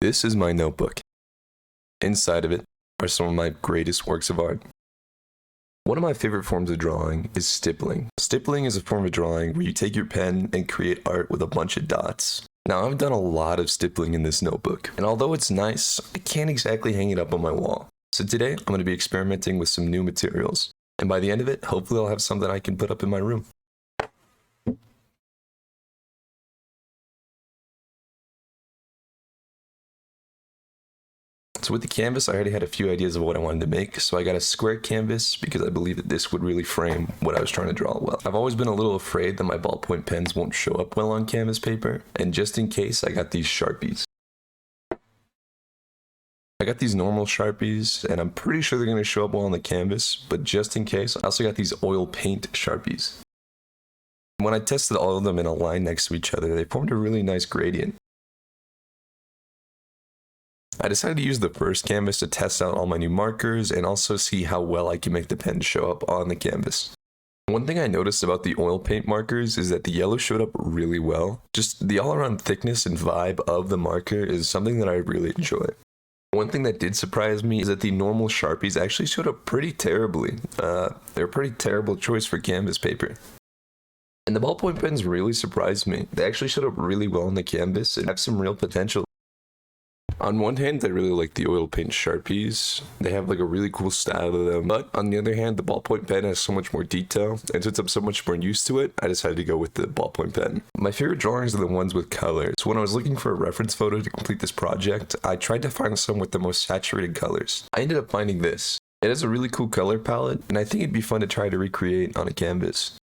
This is my notebook. Inside of it are some of my greatest works of art. One of my favorite forms of drawing is stippling. Stippling is a form of drawing where you take your pen and create art with a bunch of dots. Now, I've done a lot of stippling in this notebook, and although it's nice, I can't exactly hang it up on my wall. So today, I'm going to be experimenting with some new materials, and by the end of it, hopefully I'll have something I can put up in my room. So with the canvas, I already had a few ideas of what I wanted to make, so I got a square canvas because I believe that this would really frame what I was trying to draw well. I've always been a little afraid that my ballpoint pens won't show up well on canvas paper, and just in case, I got these Sharpies. I got these normal Sharpies, and I'm pretty sure they're going to show up well on the canvas, but just in case, I also got these oil paint Sharpies. When I tested all of them in a line next to each other, they formed a really nice gradient. I decided to use the first canvas to test out all my new markers and also see how well I can make the pen show up on the canvas. One thing I noticed about the oil paint markers is that the yellow showed up really well. Just the all-around thickness and vibe of the marker is something that I really enjoy. One thing that did surprise me is that the normal Sharpies actually showed up pretty terribly. They're a pretty terrible choice for canvas paper. And the ballpoint pens really surprised me. They actually showed up really well on the canvas and have some real potential. On one hand, I really like the oil paint Sharpies. They have like a really cool style to them. But on the other hand, the ballpoint pen has so much more detail. And since I'm so much more used to it, I decided to go with the ballpoint pen. My favorite drawings are the ones with color. So when I was looking for a reference photo to complete this project, I tried to find some with the most saturated colors. I ended up finding this. It has a really cool color palette, and I think it'd be fun to try to recreate on a canvas.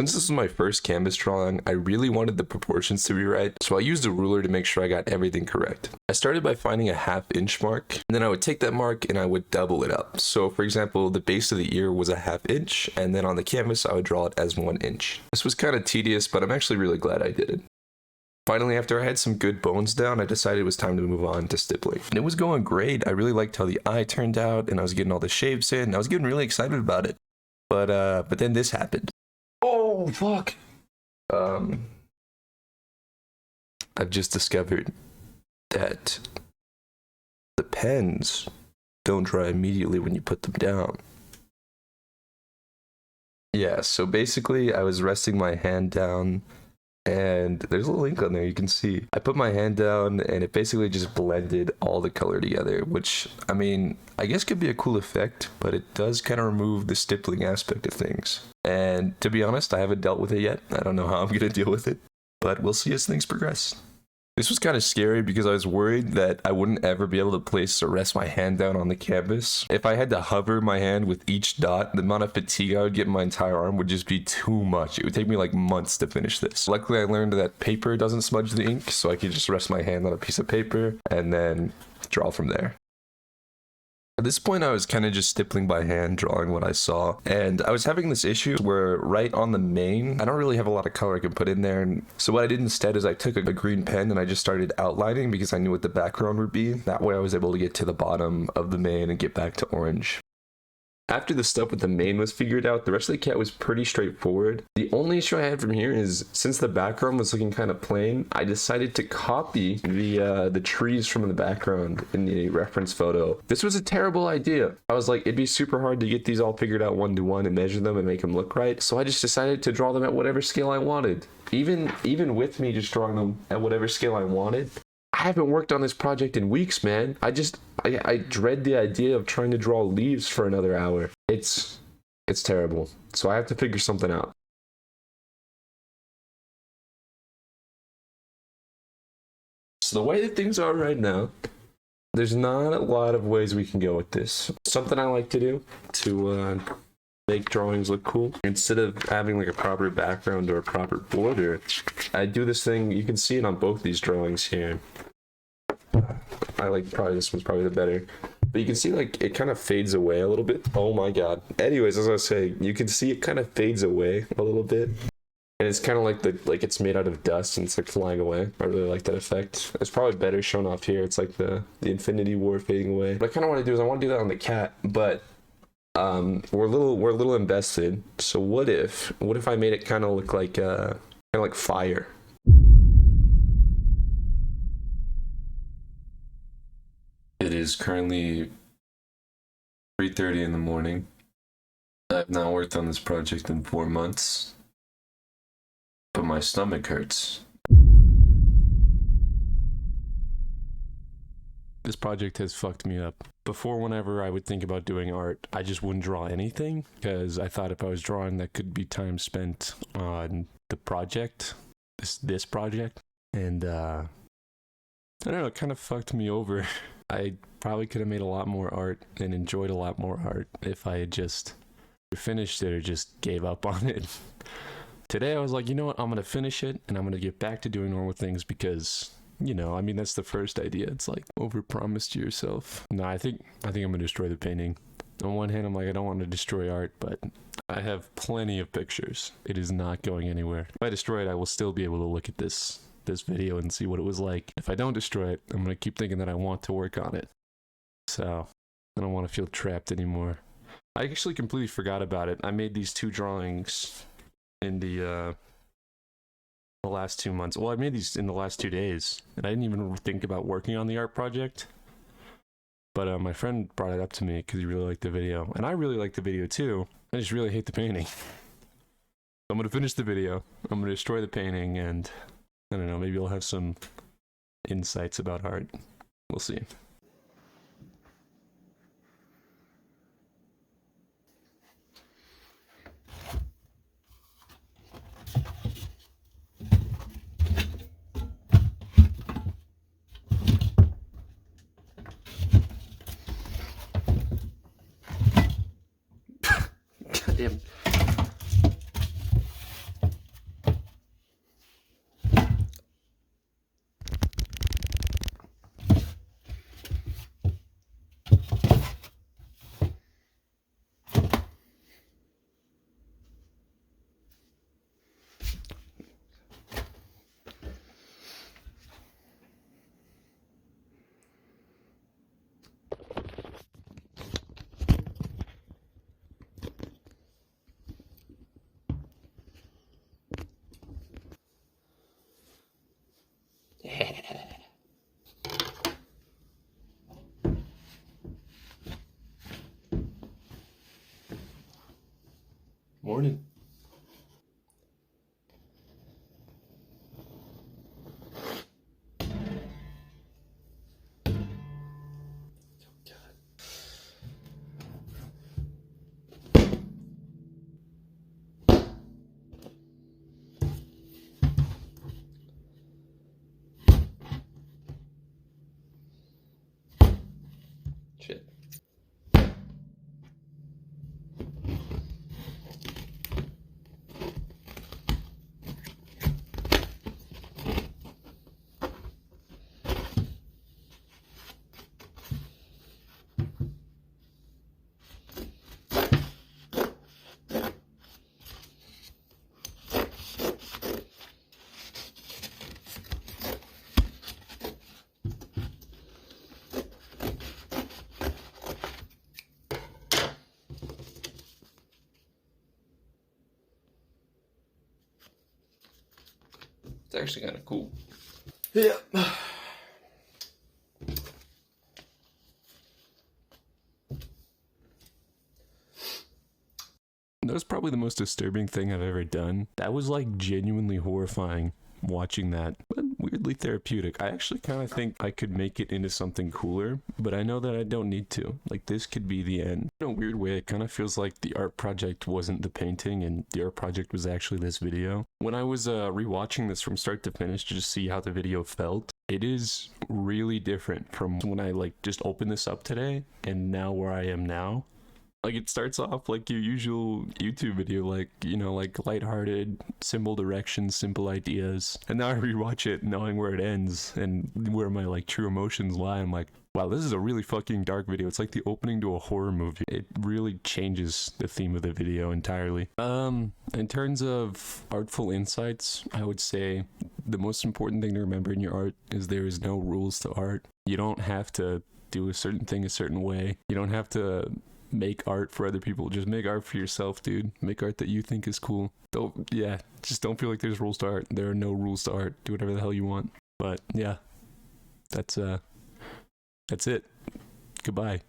Since this was my first canvas drawing, I really wanted the proportions to be right, so I used a ruler to make sure I got everything correct. I started by finding a 1/2 inch mark, and then I would take that mark and I would double it up. So for example, the base of the ear was a 1/2 inch, and then on the canvas I would draw it as 1 inch. This was kind of tedious, but I'm actually really glad I did it. Finally, after I had some good bones down, I decided it was time to move on to stippling. And it was going great. I really liked how the eye turned out, and I was getting all the shapes in. I was getting really excited about it. But then this happened. Oh, fuck. I've just discovered that the pens don't dry immediately when you put them down. Yeah, so basically I was resting my hand down, and there's a little ink on there, you can see. I put my hand down and it basically just blended all the color together, which, I mean, I guess could be a cool effect, but it does kind of remove the stippling aspect of things. And to be honest, I haven't dealt with it yet. I don't know how I'm going to deal with it, but we'll see as things progress. This was kind of scary because I was worried that I wouldn't ever be able to place or rest my hand down on the canvas. If I had to hover my hand with each dot, the amount of fatigue I would get in my entire arm would just be too much. It would take me like months to finish this. Luckily, I learned that paper doesn't smudge the ink, so I could just rest my hand on a piece of paper and then draw from there. At this point, I was kind of just stippling by hand, drawing what I saw, and I was having this issue where right on the mane, I don't really have a lot of color I can put in there, and so what I did instead is I took a green pen and I just started outlining because I knew what the background would be. That way I was able to get to the bottom of the mane and get back to orange. After the stuff with the mane was figured out, the rest of the cat was pretty straightforward. The only issue I had from here is, since the background was looking kind of plain, I decided to copy the trees from the background in the reference photo. This was a terrible idea. I was like, it'd be super hard to get these all figured out one to one and measure them and make them look right. So I just decided to draw them at whatever scale I wanted. Even with me just drawing them at whatever scale I wanted, I haven't worked on this project in weeks, man. I dread the idea of trying to draw leaves for another hour. It's terrible. So I have to figure something out. So the way that things are right now, there's not a lot of ways we can go with this. Something I like to do to make drawings look cool, instead of having like a proper background or a proper border, I do this thing. You can see it on both these drawings here. I like, probably this one's probably the better, but you can see like it kind of fades away a little bit. Oh my god. Anyways, as I was saying, you can see it kind of fades away a little bit, and it's kind of like it's made out of dust and it's like flying away. I really like that effect. It's probably better shown off here. It's like the Infinity War fading away. What I kind of want to do is I want to do that on the cat, but we're a little invested. So what if I made it kind of look like fire? It is currently 3:30 in the morning. I've not worked on this project in 4 months, but my stomach hurts. This project has fucked me up. Before, whenever I would think about doing art, I just wouldn't draw anything because I thought if I was drawing, that could be time spent on the project, this project, and I don't know, it kind of fucked me over. I probably could have made a lot more art and enjoyed a lot more art if I had just finished it or just gave up on it. Today I was like, you know what, I'm gonna finish it and I'm gonna get back to doing normal things because, you know, I mean, that's the first idea. It's like overpromise to yourself. No, I think I'm gonna destroy the painting. On one hand, I'm like, I don't want to destroy art, but I have plenty of pictures. It is not going anywhere. If I destroy it, I will still be able to look at this video and see what it was like. If I don't destroy it, I'm gonna keep thinking that I want to work on it. So I don't want to feel trapped anymore. I actually completely forgot about it. I made these 2 drawings in the last 2 months. Well, I made these in the last 2 days, and I didn't even think about working on the art project. But my friend brought it up to me because he really liked the video, and I really liked the video too. I just really hate the painting. So I'm gonna finish the video. I'm gonna destroy the painting, and I don't know. Maybe I'll have some insights about art. We'll see. Goddamn. Morning. Shit. It's actually kind of cool. Yeah. That was probably the most disturbing thing I've ever done. That was like genuinely horrifying watching that, but weirdly therapeutic. I actually kind of think I could make it into something cooler, but I know that I don't need to. Like, this could be the end. In a weird way, it kind of feels like the art project wasn't the painting and the art project was actually this video. When I was rewatching this from start to finish to just see how the video felt, it is really different from when I like just opened this up today and now where I am now. Like, it starts off like your usual YouTube video, like, you know, like lighthearted, simple directions, simple ideas. And now I rewatch it knowing where it ends and where my like true emotions lie. I'm like, wow, this is a really fucking dark video. It's like the opening to a horror movie. It really changes the theme of the video entirely. In terms of artful insights, I would say the most important thing to remember in your art is there is no rules to art. You don't have to do a certain thing a certain way. You don't have to make art for other people. Just make art for yourself, dude. Make art that you think is cool. Just don't feel like there's rules to art. There are no rules to art. Do whatever the hell you want. But yeah, that's it. Goodbye.